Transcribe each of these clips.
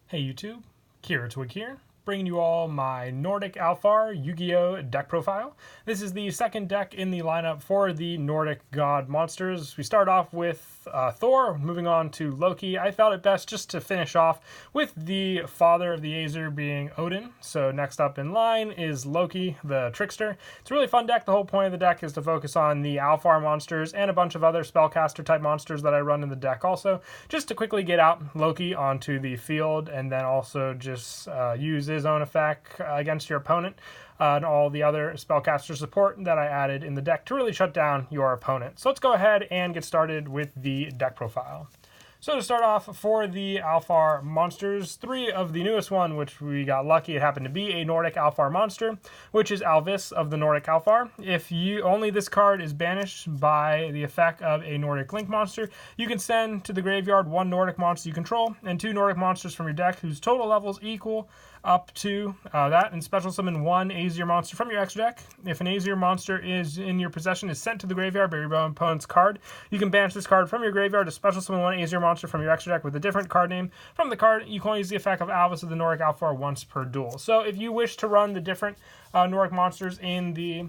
Hey YouTube, Twig here, bringing you all my Nordic Alfar Yugioh deck profile. This is the second deck in the lineup for the Nordic god monsters. We start off with Thor, moving on to Loki. I felt it best just to finish off with the father of the Aesir being Odin. So next up in line is Loki, the trickster. It's a really fun deck. The whole point of the deck is to focus on the Alfar monsters and a bunch of other spellcaster type monsters that I run in the deck also, just to quickly get out Loki onto the field and then also just use his own effect against your opponent. And all the other spellcaster support that I added in the deck to really shut down your opponent. So let's go ahead and get started with the deck profile. So to start off, for the Alfar monsters, three of the newest one, which we got lucky, it happened to be a Nordic Alfar monster, which is Alvis of the Nordic Alfar. If only this card is banished by the effect of a Nordic Link monster, you can send to the graveyard one Nordic monster you control and two Nordic monsters from your deck whose total levels equal up to that, and special summon one Aesir monster from your extra deck. If an Aesir monster is in your possession is sent to the graveyard by your opponent's card, you can banish this card from your graveyard to special summon one Aesir monster from your extra deck with a different card name from the card. You can only use the effect of Alvis of the Nordic Alfar once per duel. So if you wish to run the different Nordic monsters in the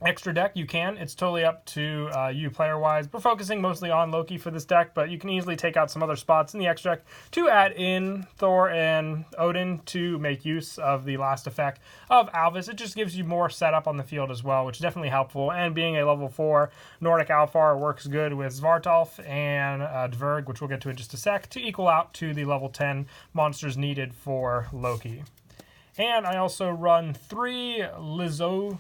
extra deck, you can. It's totally up to you player-wise. We're focusing mostly on Loki for this deck, but you can easily take out some other spots in the extra deck to add in Thor and Odin to make use of the last effect of Alvis. It just gives you more setup on the field as well, which is definitely helpful. And being a level 4 Nordic Alfar works good with Svartalf and Dverg, which we'll get to in just a sec, to equal out to the level 10 monsters needed for Loki. And I also run 3 Lizosolf,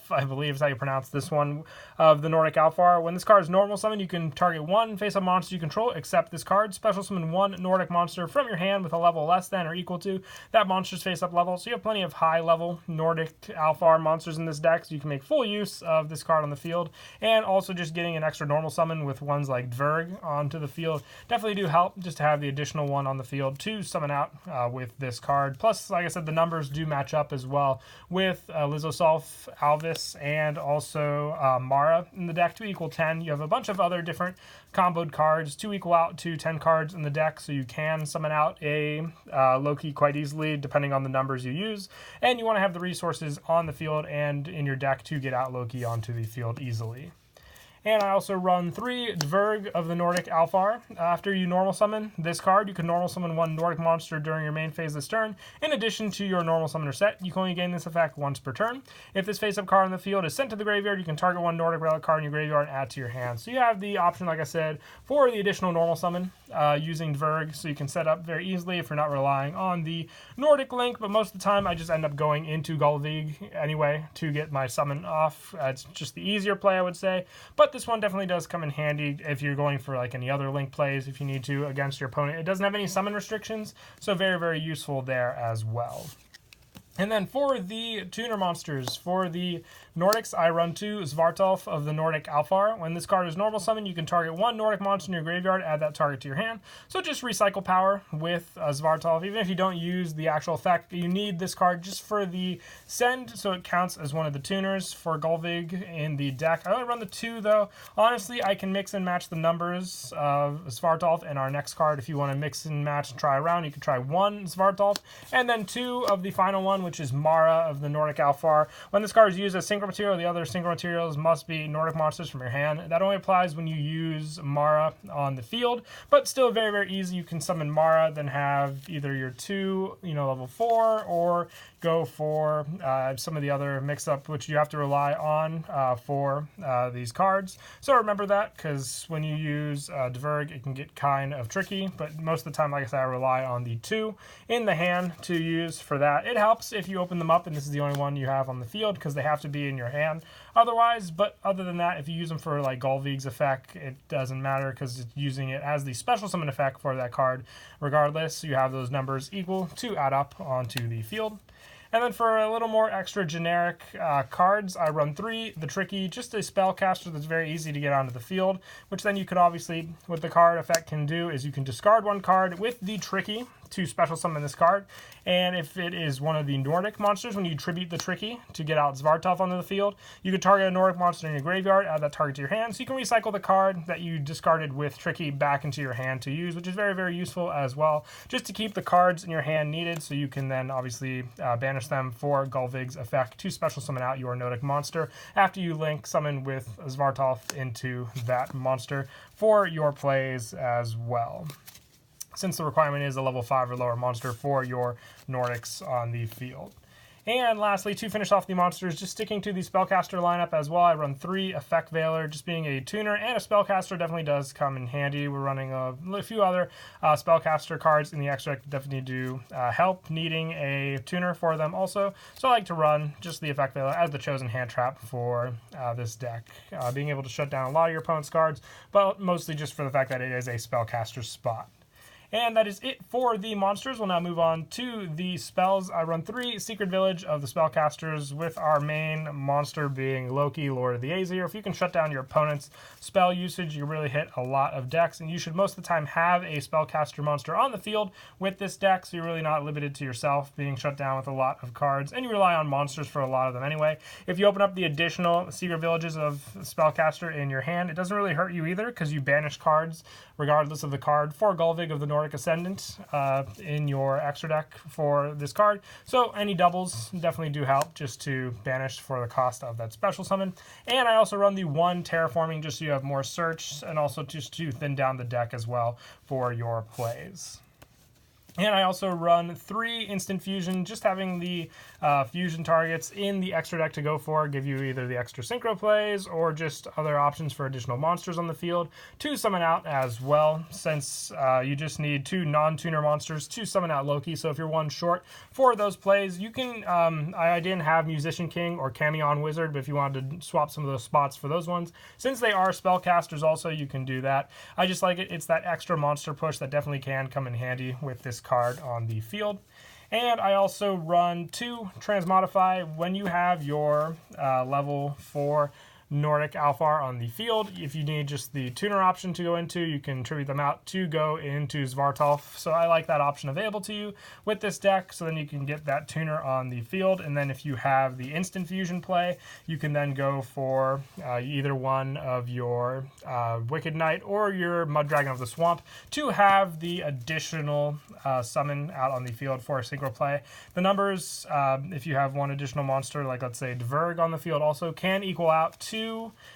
I believe is how you pronounce this one, of the Nordic Alfar. When this card is normal summon, you can target one face-up monster you control, except this card. Special summon one Nordic monster from your hand with a level less than or equal to that monster's face-up level. So you have plenty of high-level Nordic Alfar monsters in this deck, so you can make full use of this card on the field. And also just getting an extra normal summon with ones like Dverg onto the field definitely do help, just to have the additional one on the field to summon out with this card. Plus, like I said, the numbers do match up as well with Lizosolf, Alvis, and also Mara in the deck to equal 10. You have a bunch of other different comboed cards to equal out to 10 cards in the deck, so you can summon out a Loki quite easily depending on the numbers you use. And you want to have the resources on the field and in your deck to get out Loki onto the field easily. And I also run 3 Dverg of the Nordic Alfar. After you normal summon this card, you can normal summon one Nordic monster during your main phase this turn. In addition to your normal summoner set, you can only gain this effect once per turn. If this face-up card on the field is sent to the graveyard, you can target one Nordic relic card in your graveyard and add to your hand. So you have the option, like I said, for the additional normal summon using Dverg, so you can set up very easily if you're not relying on the Nordic Link, but most of the time I just end up going into Gullveig anyway to get my summon off. It's just the easier play, I would say, but this one definitely does come in handy if you're going for like any other Link plays, if you need to, against your opponent. It doesn't have any summon restrictions, so very, very useful there as well. And then for the tuner monsters, for the Nordics, I run 2 Svartalf of the Nordic Alfar. When this card is normal summon, you can target one Nordic monster in your graveyard, add that target to your hand. So just recycle power with Svartalf. Even if you don't use the actual effect, you need this card just for the send, so it counts as one of the tuners for Gullveig in the deck. I only run the 2 though. Honestly, I can mix and match the numbers of Svartalf and our next card. If you want to mix and match and try around, you can try 1 Svartalf and then 2 of the final one, which is Mara of the Nordic Alfar. When this card is used as synchro material, the other synchro materials must be Nordic monsters from your hand. That only applies when you use Mara on the field, but still very, very easy. You can summon Mara, then have either your 2, level 4, or go for some of the other mix-up, which you have to rely on for these cards. So remember that, because when you use Dverg, it can get kind of tricky, but most of the time, like I said, I rely on the 2 in the hand to use for that. It helps if you open them up and this is the only one you have on the field, because they have to be in your hand otherwise. But other than that, if you use them for like Gullveig's effect, it doesn't matter, because it's using it as the special summon effect for that card regardless. You have those numbers equal to add up onto the field. And then for a little more extra generic cards, I run 3 the Tricky, just a spellcaster that's very easy to get onto the field, which then you could obviously, what the card effect can do is you can discard one card with the Tricky to special summon this card. And if it is one of the Nordic monsters, when you tribute the Tricky to get out Svartalf onto the field, you can target a Nordic monster in your graveyard, add that target to your hand, so you can recycle the card that you discarded with Tricky back into your hand to use, which is very, very useful as well, just to keep the cards in your hand needed, so you can then obviously banish them for Gullvig's effect to special summon out your Nordic monster after you link summon with Svartalf into that monster for your plays as well, since the requirement is a level 5 or lower monster for your Nordics on the field. And lastly, to finish off the monsters, just sticking to the Spellcaster lineup as well, I run 3 Effect Veiler. Just being a tuner and a Spellcaster definitely does come in handy. We're running a few other Spellcaster cards in the extra deck, definitely do help needing a tuner for them also. So I like to run just the Effect Veiler as the chosen hand trap for this deck, being able to shut down a lot of your opponent's cards, but mostly just for the fact that it is a Spellcaster spot. And that is it for the monsters. We'll now move on to the spells. I run 3 Secret Village of the Spellcasters, with our main monster being Loki, Lord of the Aesir. If you can shut down your opponent's spell usage, you really hit a lot of decks, and you should most of the time have a Spellcaster monster on the field with this deck, so you're really not limited to yourself being shut down with a lot of cards, and you rely on monsters for a lot of them anyway. If you open up the additional Secret Villages of Spellcaster in your hand, it doesn't really hurt you either, because you banish cards regardless of the card for Gullvig of the Nordic Ascendant in your extra deck for this card. So any doubles definitely do help, just to banish for the cost of that special summon. And I also run the 1 Terraforming, just so you have more search, and also just to thin down the deck as well for your plays. And I also run 3 Instant Fusion, just having the fusion targets in the extra deck to go for, give you either the extra synchro plays or just other options for additional monsters on the field to summon out as well, since you just need 2 non-tuner monsters to summon out Loki. So if you're 1 short for those plays, you can, I didn't have Musician King or Camion Wizard, but if you wanted to swap some of those spots for those ones, since they are spellcasters also, you can do that. I just like it. It's that extra monster push that definitely can come in handy with this card on the field. And I also run 2 Transmodify. When you have your level 4 Nordic Alfar on the field, if you need just the tuner option to go into, you can tribute them out to go into Svartalf. So I like that option available to you with this deck, so then you can get that tuner on the field. And then if you have the instant fusion play, you can then go for either one of your Wicked Knight or your Mud Dragon of the Swamp to have the additional summon out on the field for a synchro play. The numbers, if you have 1 additional monster, like let's say Dverg on the field, also can equal out to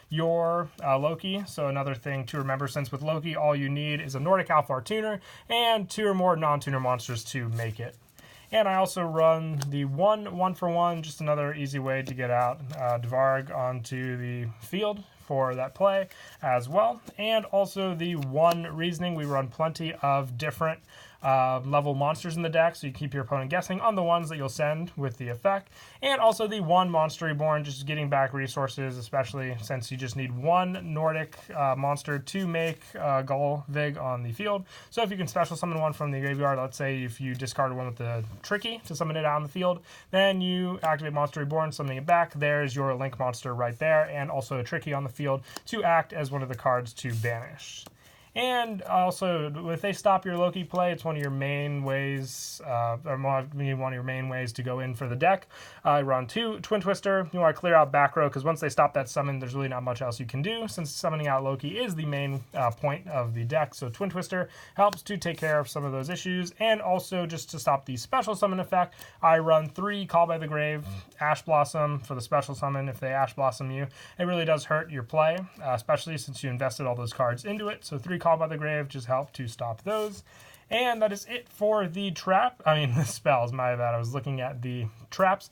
your Loki. So another thing to remember, since with Loki all you need is a Nordic Alfar tuner and 2 or more non-tuner monsters to make it. And I also run the 1 for 1, just another easy way to get out Dvarg onto the field for that play as well. And also the 1 Reasoning. We run plenty of different level monsters in the deck, so you keep your opponent guessing on the ones that you'll send with the effect. And also the 1 Monster Reborn, just getting back resources, especially since you just need 1 Nordic monster to make Gullvig on the field. So if you can special summon 1 from the graveyard, let's say if you discarded 1 with the Tricky to summon it out on the field, then you activate Monster Reborn, summoning it back. There's your Link monster right there, and also a Tricky on the field to act as one of the cards to banish. And also, if they stop your Loki play, it's one of your main ways, one of your main ways to go in for the deck. I run 2 Twin Twister. You want to clear out back row, because once they stop that summon, there's really not much else you can do, since summoning out Loki is the main point of the deck. So Twin Twister helps to take care of some of those issues. And also, just to stop the special summon effect, I run 3 Call by the Grave, Ash Blossom for the special summon. If they Ash Blossom you, it really does hurt your play, especially since you invested all those cards into it. So 3 Call by the Grave just help to stop those. And that is it for the the spells. My bad, I was looking at the traps.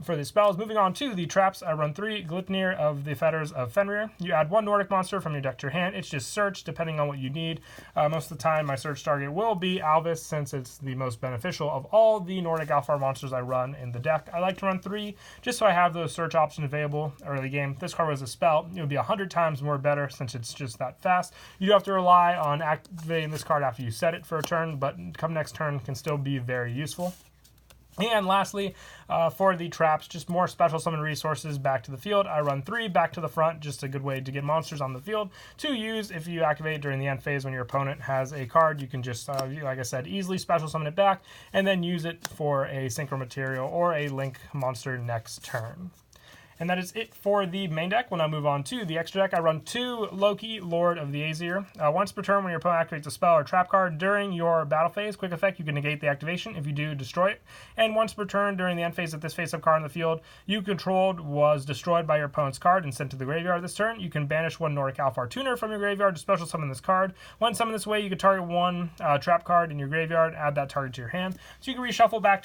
For the spells, moving on to the traps, I run 3 Glitnir of the Fetters of Fenrir. You add 1 Nordic monster from your deck to your hand. It's just search, depending on what you need. Most of the time, my search target will be Alvis, since it's the most beneficial of all the Nordic Alfar monsters I run in the deck. I like to run 3, just so I have those search options available early game. If this card was a spell, it would be 100 times more better, since it's just that fast. You do have to rely on activating this card after you set it for a turn, but come next turn can still be very useful. And lastly, for the traps, just more special summon resources back to the field. I run 3 back to the front, just a good way to get monsters on the field to use if you activate during the end phase when your opponent has a card. You can just, like I said, easily special summon it back and then use it for a synchro material or a link monster next turn. And that is it for the main deck. We'll now move on to the extra deck. I run 2 Loki, Lord of the Aesir. Once per turn, when your opponent activates a spell or trap card during your battle phase, quick effect, you can negate the activation. If you do, destroy it. And once per turn, during the end phase, if this face-up card on the field you controlled was destroyed by your opponent's card and sent to the graveyard this turn, you can banish 1 Nordic Alfar Tuner from your graveyard to special summon this card. When summoned this way, you can target 1 trap card in your graveyard, add that target to your hand. So you can recycle back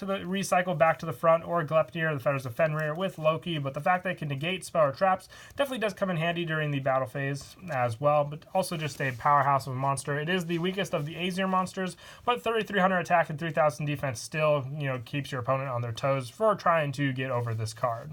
to the front, or Glepnir, the Fetters of Fenrir, with Loki, but the fact that it can negate spell or traps definitely does come in handy during the battle phase as well, but also just a powerhouse of a monster. It is the weakest of the Aesir monsters, but 3,300 attack and 3,000 defense still, keeps your opponent on their toes for trying to get over this card.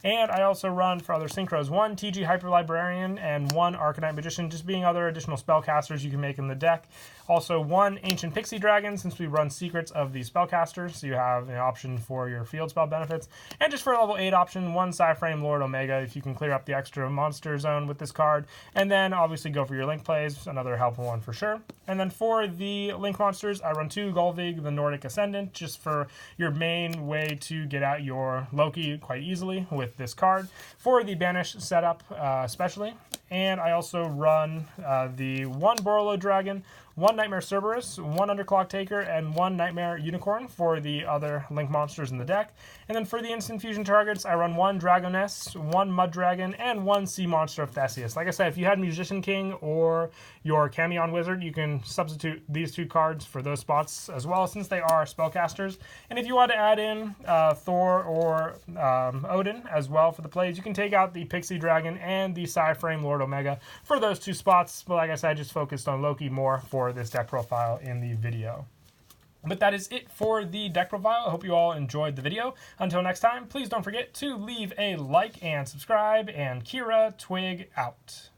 And I also run, for other synchros, 1 TG Hyper Librarian and 1 Arcanite Magician, just being other additional spellcasters you can make in the deck. Also 1 Ancient Pixie Dragon, since we run Secrets of the Spellcasters, so you have an option for your field spell benefits. And just for a level 8 option, 1 Psyframe Lord Omega, if you can clear up the extra monster zone with this card. And then obviously go for your link plays, another helpful one for sure. And then for the link monsters, I run 2 Golvig, the Nordic Ascendant, just for your main way to get out your Loki quite easily with this card for the banish setup especially. And I also run the 1 Borolo Dragon, 1 Nightmare Cerberus, 1 Underclock Taker, and 1 Nightmare Unicorn for the other link monsters in the deck. And then for the instant fusion targets, I run 1 Dragoness, 1 Mud Dragon, and 1 Sea Monster of Theseus. Like I said, if you had Musician King or your Camion Wizard, you can substitute these 2 cards for those spots as well, since they are spellcasters. And if you want to add in Thor or Odin as well for the plays, you can take out the Pixie Dragon and the Psyframe Lord Omega for those 2 spots. But like I said, I just focused on Loki more for this deck profile in the video. But that is it for the deck profile. I hope you all enjoyed the video. Until next time, please don't forget to leave a like and subscribe, and Kira Twig out.